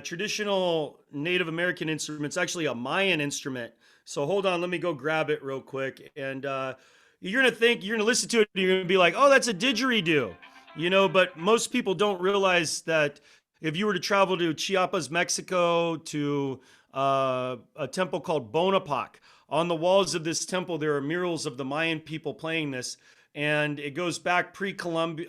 traditional Native American instrument. It's actually a Mayan instrument. So hold on, let me go grab it real quick. And you're going to listen to it, and you're going to be like, oh, that's a didgeridoo, but most people don't realize that if you were to travel to Chiapas, Mexico, to a temple called Bonaparte, on the walls of this temple, there are murals of the Mayan people playing this. And it goes back pre-Columbus,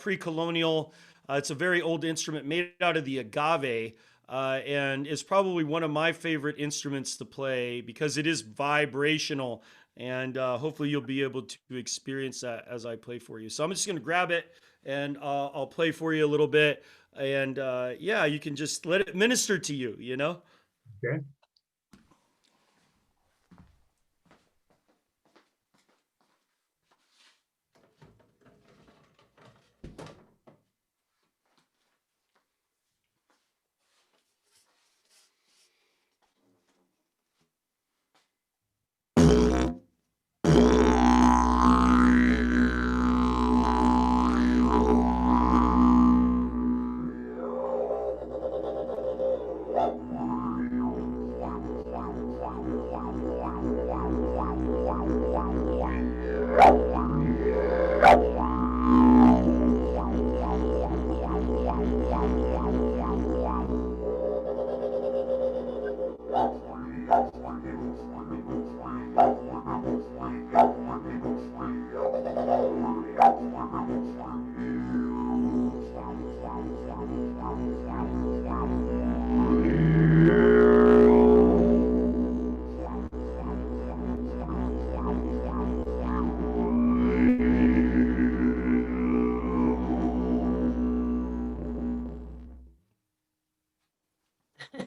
pre-colonial. It's a very old instrument made out of the agave, and is probably one of my favorite instruments to play because it is vibrational. And hopefully you'll be able to experience that as I play for you. So I'm just going to grab it, and I'll play for you a little bit. And yeah, you can just let it minister to you, Okay.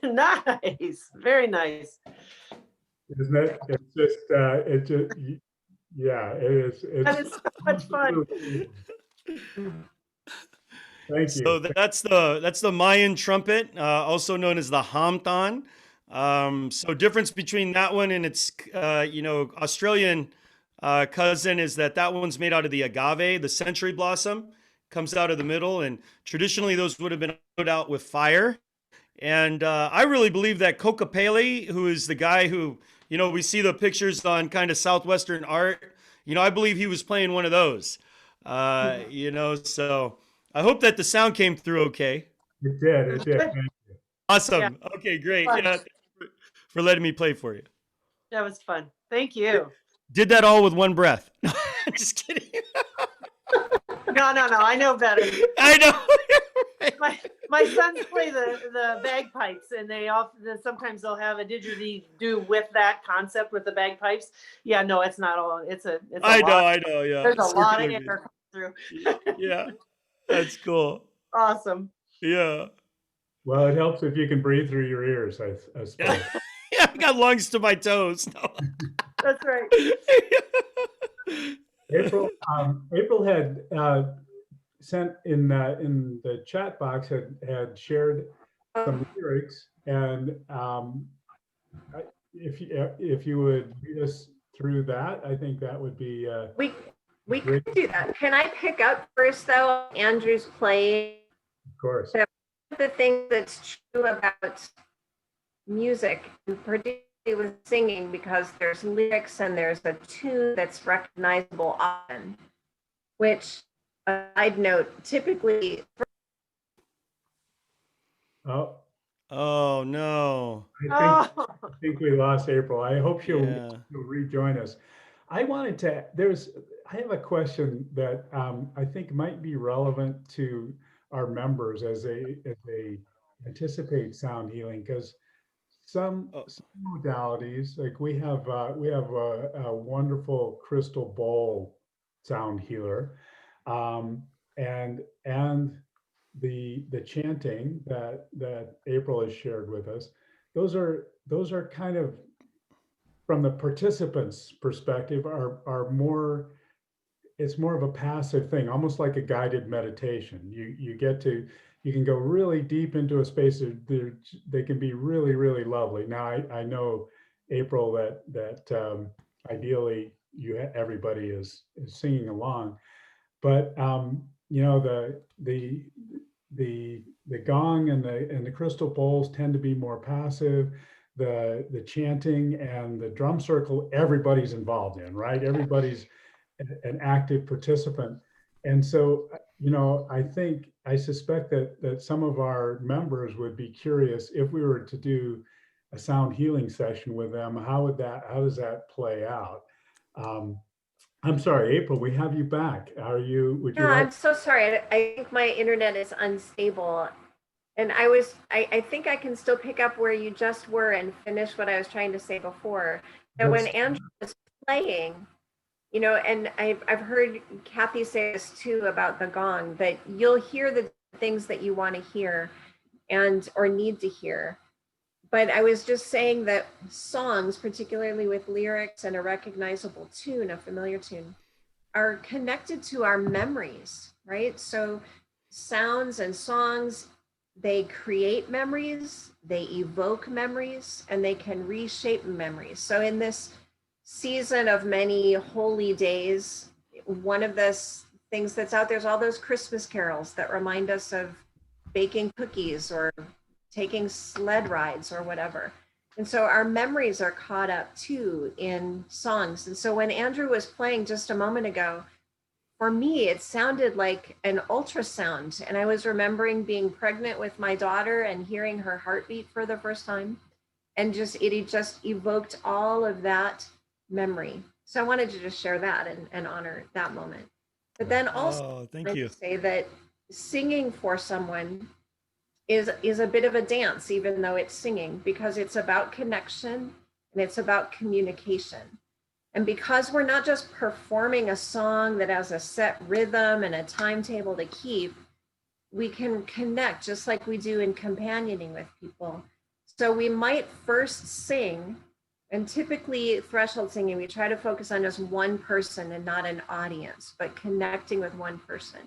Nice, very nice. Isn't it? Yeah, it is. That is so much fun. Thank So you. that's the Mayan trumpet, also known as the Hampton. So difference between that one and its Australian cousin is that one's made out of the agave, the century blossom, comes out of the middle, and traditionally those would have been put out with fire. And I really believe that Kokopele, who is the guy who, we see the pictures on kind of Southwestern art, I believe he was playing one of those. So I hope that the sound came through okay. It did. Thank you. Awesome. Yeah. Okay, great. Fun. Yeah, thanks for letting me play for you. That was fun. Thank you. Did that all with one breath. Just kidding. No, I know better. I know. My sons play the bagpipes, and sometimes they'll have a didgeridoo with that concept with the bagpipes. Yeah, no, it's not all. It's a I lot. know. Yeah. There's a lot of Circular air coming music. through. Yeah. That's cool. Awesome. Yeah. Well, it helps if you can breathe through your ears, I suppose. Yeah, I got lungs to my toes. No. That's right. April had sent in the chat box had shared some lyrics, and if you would lead us through that, I think that would be We could do that. Can I pick up first though? Andrew's playing. of course. So the thing that's true about music, and particularly with singing because there's lyrics and there's a tune that's recognizable often, which, I'd note, typically. Oh, Oh no. I Oh, think we lost April. I hope Yeah. she'll rejoin us. I wanted to, I have a question that I think might be relevant to our members as they anticipate sound healing, because some Oh, modalities, like we have a wonderful crystal bowl sound healer, and the chanting that April has shared with us. Those are kind of, from the participants' perspective, are more, it's more of a passive thing, almost like a guided meditation. You can go really deep into a space. They can be really, really lovely. Now, I know, April, that ideally everybody is singing along, but the gong and the crystal bowls tend to be more passive. The chanting and the drum circle, everybody's involved in, right? Everybody's an active participant. And so, I suspect that some of our members would be curious, if we were to do a sound healing session with them, how does that play out? I'm sorry, April, we have you back. Would you Yeah, like? I'm so sorry. I think my internet is unstable. And I think I can still pick up where you just were and finish what I was trying to say before. That when Let's, Andrew was playing, and I've heard Kathy say this too about the gong, that you'll hear the things that you want to hear or need to hear. But I was just saying that songs, particularly with lyrics and a recognizable tune, a familiar tune, are connected to our memories, right? So sounds and songs, they create memories, they evoke memories, and they can reshape memories. So in this season of many holy days, one of the things that's out there is all those Christmas carols that remind us of baking cookies or taking sled rides or whatever. And so our memories are caught up too in songs. And so when Andrew was playing just a moment ago, for me, it sounded like an ultrasound. And I was remembering being pregnant with my daughter and hearing her heartbeat for the first time. And it just evoked all of that memory. So I wanted to just share that and honor that moment. But then also, oh, thank I you. say that singing for someone is a bit of a dance, even though it's singing, because it's about connection and it's about communication. And because we're not just performing a song that has a set rhythm and a timetable to keep, we can connect just like we do in companioning with people. So we might first sing, and typically threshold singing, we try to focus on just one person and not an audience, but connecting with one person.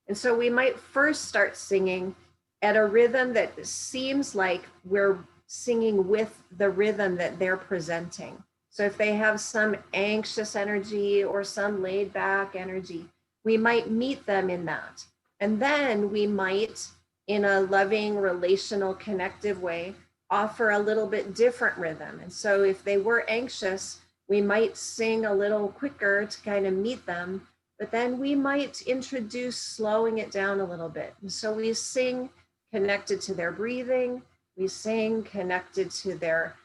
And so we might first start singing at a rhythm that seems like we're singing with the rhythm that they're presenting. So if they have some anxious energy or some laid back energy, we might meet them in that. And then we might, in a loving, relational, connective way, offer a little bit different rhythm. And so if they were anxious, we might sing a little quicker to kind of meet them, but then we might introduce slowing it down a little bit. And so we sing connected to their breathing, we sing connected to their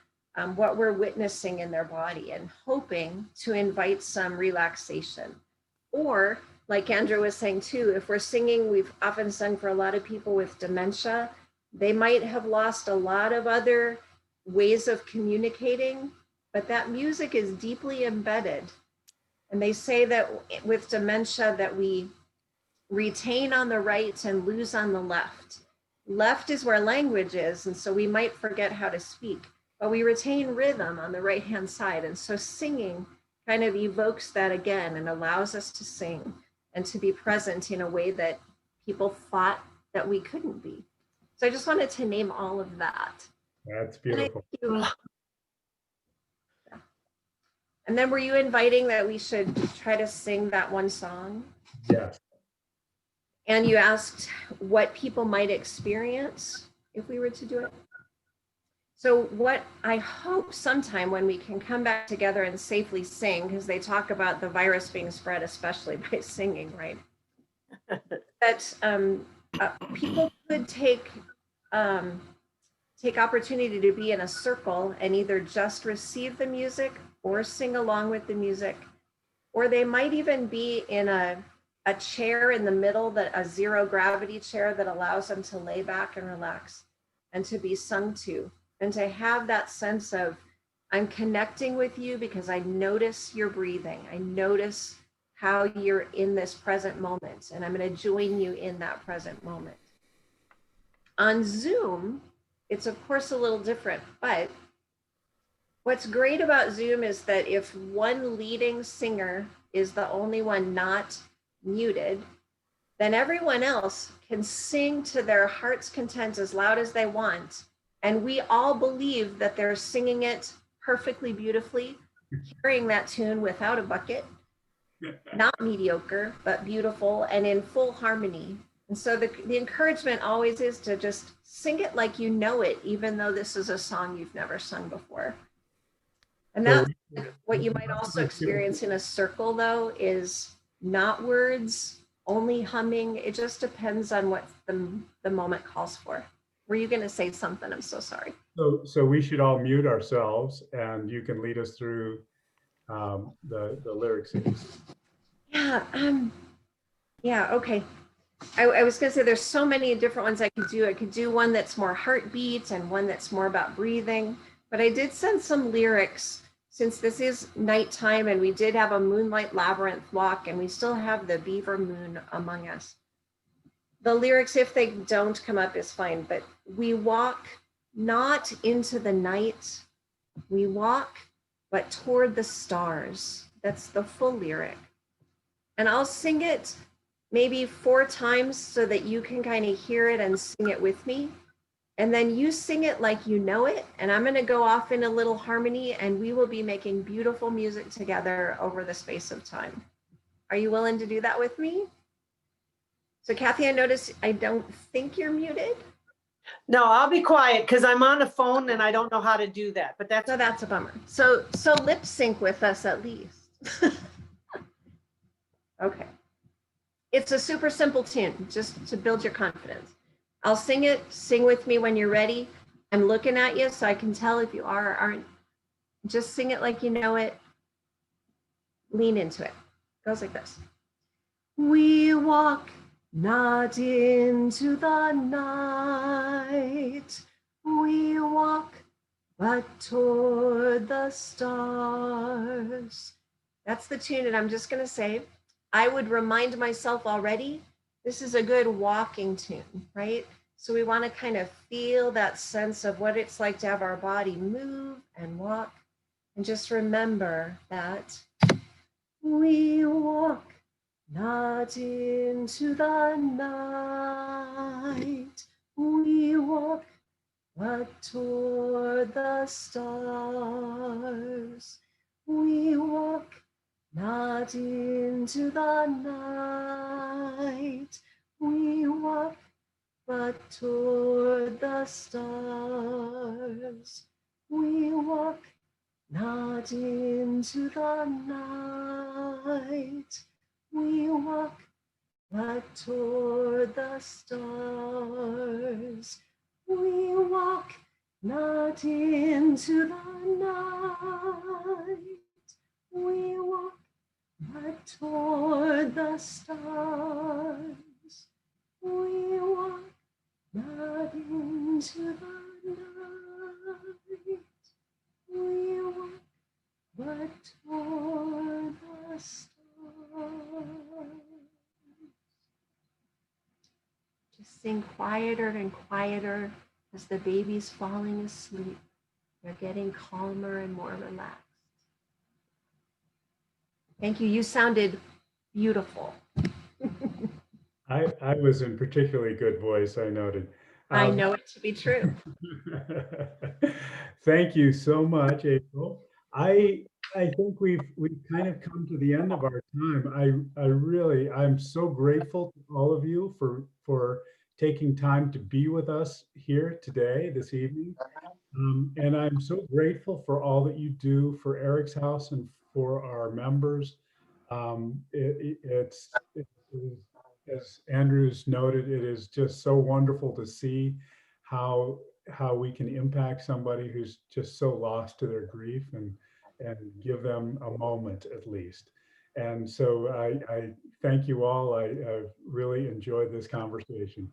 what we're witnessing in their body, and hoping to invite some relaxation. Or like Andrew was saying too, if we're singing, we've often sung for a lot of people with dementia, they might have lost a lot of other ways of communicating, but that music is deeply embedded. And they say that with dementia that we retain on the right and lose on the left. Left is where language is, and so we might forget how to speak, but we retain rhythm on the right-hand side. And so singing kind of evokes that again and allows us to sing and to be present in a way that people thought that we couldn't be. So I just wanted to name all of that. That's beautiful. And then were you inviting that we should try to sing that one song? Yes. And you asked what people might experience if we were to do it. So what I hope sometime when we can come back together and safely sing, because they talk about the virus being spread, especially by singing, right? That people could take opportunity to be in a circle and either just receive the music or sing along with the music, or they might even be in a chair in the middle, that a zero gravity chair that allows them to lay back and relax and to be sung to, and to have that sense of, I'm connecting with you because I notice your breathing. I notice how you're in this present moment, and I'm going to join you in that present moment. On Zoom, it's of course a little different, but what's great about Zoom is that if one leading singer is the only one not muted, then everyone else can sing to their heart's content as loud as they want. And we all believe that they're singing it perfectly beautifully, carrying that tune without a bucket, not mediocre, but beautiful and in full harmony. And so the encouragement always is to just sing it like you know it, even though this is a song you've never sung before. And that's what you might also experience in a circle, though, is not words, only humming. It just depends on what the moment calls for. Were you going to say something? I'm so sorry. So we should all mute ourselves, and you can lead us through the lyrics. Yeah. Yeah. Okay. I was going to say there's so many different ones I could do. I could do one that's more heartbeat and one that's more about breathing. But I did send some lyrics, since this is nighttime and we did have a moonlight labyrinth walk and we still have the beaver moon among us. The lyrics, if they don't come up, is fine, but we walk not into the night, we walk but toward the stars. That's the full lyric. And I'll sing it maybe 4 times so that you can kind of hear it and sing it with me. And then you sing it like you know it, and I'm going to go off in a little harmony, and we will be making beautiful music together over the space of time. Are you willing to do that with me? So Kathy, I notice I don't think you're muted. No, I'll be quiet because I'm on a phone and I don't know how to do that, but So that's a bummer. So lip sync with us at least. Okay. It's a super simple tune, just to build your confidence. I'll sing it, sing with me when you're ready. I'm looking at you so I can tell if you are or aren't. Just sing it like you know it. Lean into it. It goes like this. We walk not into the night. We walk but toward the stars. That's the tune, and I'm just going to say, I would remind myself already, this is a good walking tune, right? So we want to kind of feel that sense of what it's like to have our body move and walk. And just remember that we walk not into the night. We walk but toward the stars. We walk not into the night. We walk but toward the stars. We walk not into the night. We walk but toward the stars. We walk not into the night. We walk but toward the stars. We walk not into the night. We walk but toward the stars. Just sing quieter and quieter as the baby's falling asleep. They're getting calmer and more relaxed. Thank you. You sounded beautiful. I was in particularly good voice, I noted. I know it to be true. Thank you so much, April. I think we've kind of come to the end of our time. I'm so grateful to all of you for taking time to be with us here today, this evening. And I'm so grateful for all that you do for Eric's House and for our members. As Andrew's noted, it is just so wonderful to see how we can impact somebody who's just so lost to their grief and give them a moment at least. And so I thank you all. I really enjoyed this conversation.